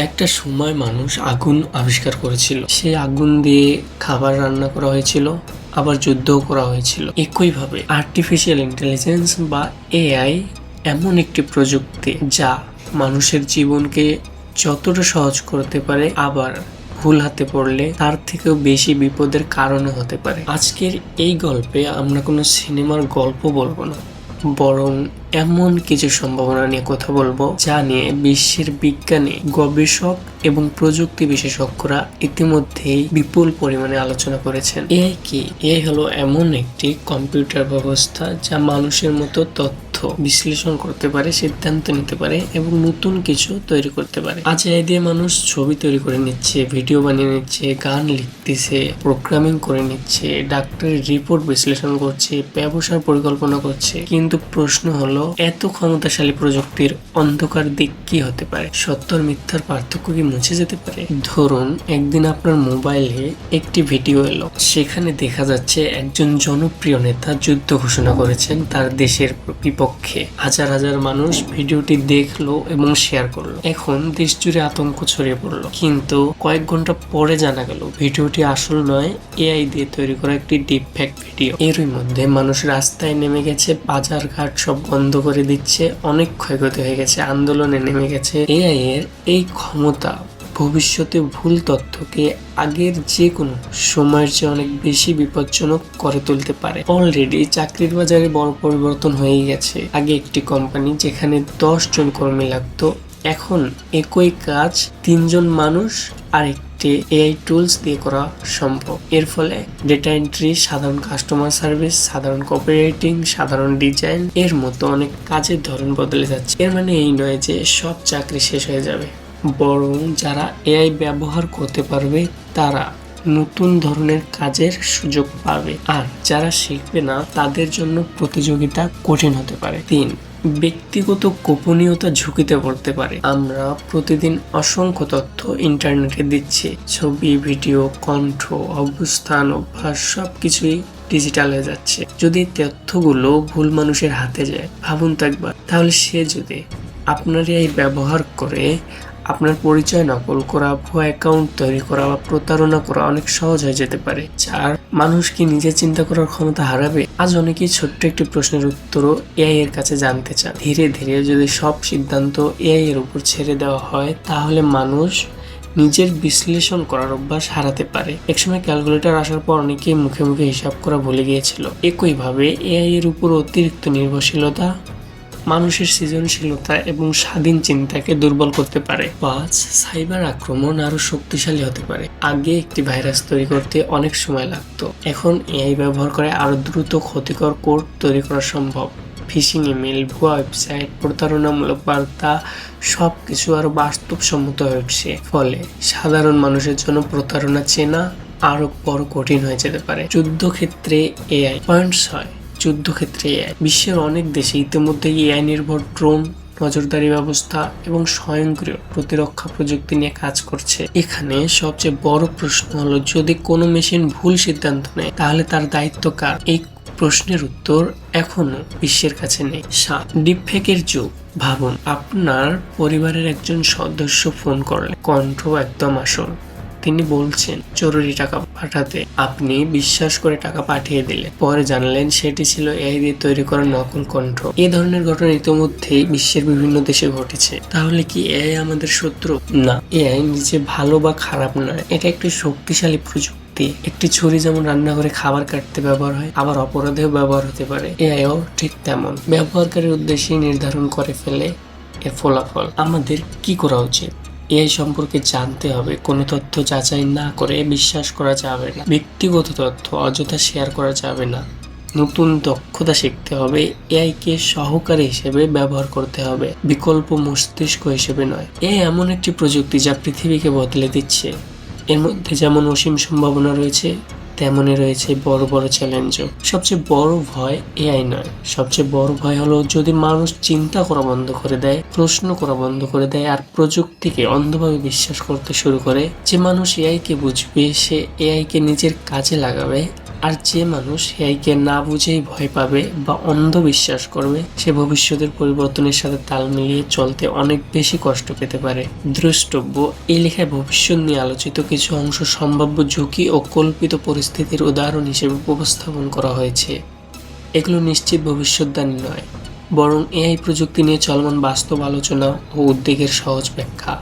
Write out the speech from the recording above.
একটা সময় মানুষ আগুন আবিষ্কার করেছিল, সেই আগুন দিয়ে খাবার রান্না করা হয়েছিল, আবার যুদ্ধও করা হয়েছিল। একইভাবে আর্টিফিশিয়াল ইন্টেলিজেন্স বা এআই এমন একটি প্রযুক্তি যা মানুষের জীবনকে যতটা সহজ করতে পারে, আবার ভুল হাতে পড়লে তার থেকেও বেশি বিপদের কারণও হতে পারে। আজকের এই গল্পে আমরা কোনো সিনেমার গল্প বলবো না, বরং এমন কিছু সম্ভাবনা নিয়ে কথা বলবো যা নিয়ে বিশ্বের বিজ্ঞানী, গবেষক এবং প্রযুক্তি বিশেষজ্ঞরা ইতিমধ্যেই বিপুল পরিমাণে আলোচনা করেছেন। এআই কি? এআই হলো এমন একটি কম্পিউটার ব্যবস্থা যা মানুষের মতো তথ্য বিশ্লেষণ করতে পারে, সিদ্ধান্ত নিতে পারে এবং নতুন কিছু তৈরি করতে পারে। আজ এআই দিয়ে মানুষ ছবি তৈরি করে নিচ্ছে, ভিডিও বানিয়ে নিচ্ছে, গান লিখতেছে, প্রোগ্রামিং করে নিচ্ছে, ডাক্তারের রিপোর্ট বিশ্লেষণ করছে, ব্যবসার পরিকল্পনা করছে। কিন্তু প্রশ্ন হলো, এত ক্ষমতাশালী প্রযুক্তির অন্ধকার দিক কি হতে পারে? সত্য আর মিথ্যার পার্থক্য কি মুছে যেতে পারে? ধরুন, একদিন আপনার মোবাইলে একটি ভিডিও এলো, সেখানে দেখা যাচ্ছে একজন জনপ্রিয় নেতা যুদ্ধ ঘোষণা করেছেন তার দেশের বিপক্ষে। হাজার হাজার মানুষ ভিডিওটি দেখলো এবং শেয়ার করলো। এখন দেশ জুড়ে আতঙ্ক ছড়িয়ে পড়লো। কিন্তু কয়েক ঘন্টা পরে জানা গেল ভিডিওটি আসল নয়, এআই দিয়ে তৈরি করা একটি ডিপ ফেক ভিডিও। এরই মধ্যে মানুষ রাস্তায় নেমে গেছে, বাজার ঘাট সব বন্ধ করে দিচ্ছে, অনেক ক্ষয়ক্ষতি হয়ে গেছে, আন্দোলনে নেমে গেছে। এআই এর এই ক্ষমতা ভবিষ্যতে ভুল তথ্যকে আগের যে কোনো সময়ের চেয়ে অনেক বেশি বিপজ্জনক করে তুলতে পারে। অলরেডি চাকরির বাজারে বড় পরিবর্তন হয়ে গেছে। আগে একটি কোম্পানি যেখানে 10 জন কর্মী লাগতো, এখন একই কাজ 3 জন মানুষ আর একটি এআই টুলস দিয়ে করা সম্ভব। এর ফলে ডেটা এন্ট্রি, সাধারণ কাস্টমার সার্ভিস, সাধারণ কপিরাইটিং, সাধারণ ডিজাইন এর মতো অনেক কাজের ধরন বদলে যাচ্ছে। এর মানে এই নয় যে সব চাকরি শেষ হয়ে যাবে, বরং যারা এআই ব্যবহার করতে পারবে তারা নতুন ধরনের কাজের সুযোগ পাবে, আর যারা শিখবে না তাদের জন্য প্রতিযোগিতা কঠিন হতে পারে। 3, ব্যক্তিগত গোপনীয়তা ঝুঁকিতে পড়তে পারে। আমরা প্রতিদিন অসংখ্য তথ্য ইন্টারনেটে দিচ্ছি, ছবি, ভিডিও, কণ্ঠ, অবস্থান, অভ্যাস সবকিছুই ডিজিটাল হয়ে যাচ্ছে। যদি তথ্যগুলো ভুল মানুষের হাতে যায়, ভাবুন তো একবার, তাহলে সে যদি আপনার এই ব্যবহার করে আপনার পরিচয় নকল করা, ভুয়া অ্যাকাউন্ট তৈরি করা বা প্রতারণা করা অনেক সহজ হয়ে যেতে পারে। যার মানুষ কি নিজে চিন্তা করার ক্ষমতা হারাবে? আজ অনেকেই ছোট্ট একটি প্রশ্নের উত্তরও এআই এর কাছে জানতে চান। ধীরে ধীরে যদি সব সিদ্ধান্ত এআই এর উপর ছেড়ে দেওয়া হয়, তাহলে মানুষ নিজের বিশ্লেষণ করার অভ্যাস হারাতে পারে। একসময় ক্যালকুলেটর আসার পর অনেকেই মুখে মুখে হিসাব করা ভুলে গিয়েছিল। একইভাবে এআই এর উপর অতিরিক্ত নির্ভরশীলতা মানুষের সৃজনশীলতা এবং স্বাধীন চিন্তাকে দুর্বল করতে পারে। 5, সাইবার আক্রমণ আরো শক্তিশালী হতে পারে। আগে একটি ভাইরাস তৈরি করতে অনেক সময় লাগতো, এখন এআই ব্যবহার করে আরো দ্রুত ক্ষতিকর কোড তৈরি করা সম্ভব। ফিশিং ইমেল, ভুয়া ওয়েবসাইট, প্রতারণামূলক বার্তা সবকিছু আরো বাস্তবসম্মত হয়ে উঠছে। ফলে সাধারণ মানুষের জন্য প্রতারণা চেনা আরো বড় কঠিন হয়ে যেতে পারে। যুদ্ধক্ষেত্রে এআই। 6, যুদ্ধক্ষেত্রে এআই। বিশ্বের অনেক দেশে ইতিমধ্যে এআই নির্ভর ড্রোন, নজরদারি ব্যবস্থা এবং স্বয়ংক্রিয় প্রতিরক্ষা প্রযুক্তি নিয়ে কাজ করছে। এখানে সবচেয়ে বড় প্রশ্ন হলো, যদি কোনো মেশিন ভুল সিদ্ধান্ত নেয় তাহলে তার দায়িত্ব কার? এই প্রশ্নের উত্তর এখনো বিশ্বের কাছে নেই। 7, ডিপফেকের যুগ। ভাবুন, আপনার পরিবারের একজন সদস্য ফোন করলে কণ্ঠ একদম আসল, তিনি বলছেন জরুরি টাকা পাঠাতে, আপনি বিশ্বাস করে টাকা পাঠিয়ে দিলে, পরে জানলেন সেটি ছিল এআই দিয়ে তৈরি করা নকল কণ্ঠ। এই ধরনের ঘটনা ইতিমধ্যেই বিশ্বের বিভিন্ন দেশে ঘটেছে। তাহলে কি এআই আমাদের শত্রু? না, এআই নিজে ভালো বা খারাপ নয়, এটা একটি শক্তিশালী প্রযুক্তি। একটি ছুরি যেমন রান্নাঘরে খাবার কাটতে ব্যবহার হয়, আবার অপরাধেও ব্যবহার হতে পারে। এআইও ঠিক তেমন, ব্যবহারকারীর উদ্দেশ্যে নির্ধারণ করে ফেলে এর ফলাফল। আমাদের কি করা উচিত? এআই সম্পর্কে জানতে হবে, কোনো তথ্য যাচাই না করে বিশ্বাস করা যাবে না। ব্যক্তিগত তথ্য অযথা শেয়ার করা যাবে না। নতুন দক্ষতা শিখতে হবে, এআই কে সহকারী হিসেবে ব্যবহার করতে হবে, বিকল্প মস্তিষ্ক হিসেবে নয়। এআই এমন একটি প্রযুক্তি যা পৃথিবীকে বদলে দিচ্ছে। এর মধ্যে যেমন অসীম সম্ভাবনা রয়েছে, তেমনই রয়েছে বড় বড় চ্যালেঞ্জও। সবচেয়ে বড় ভয় এআই নয়, সবচেয়ে বড় ভয় হলো যদি মানুষ চিন্তা করা বন্ধ করে দেয়, প্রশ্ন করা বন্ধ করে দেয় আর প্রযুক্তিকে অন্ধভাবে বিশ্বাস করতে শুরু করে। যে মানুষ এআই কে বুঝবে, সে এআই কে নিজের কাজে লাগাবে, আর যে মানুষ এআইকে না বুঝেই ভয় পাবে বা অন্ধবিশ্বাস করবে, সে ভবিষ্যতের পরিবর্তনের সাথে তাল মিলিয়ে চলতে অনেক বেশি কষ্ট পেতে পারে। দ্রষ্টব্য, এই লেখায় ভবিষ্যৎ নিয়ে আলোচিত কিছু অংশ সম্ভাব্য ঝুঁকি ও কল্পিত পরিস্থিতির উদাহরণ হিসেবে উপস্থাপন করা হয়েছে। এগুলো নিশ্চিত ভবিষ্যদ্বাণী নয়, বরং এআই প্রযুক্তি নিয়ে চলমান বাস্তব আলোচনা ও উদ্বেগের সহজ ব্যাখ্যা।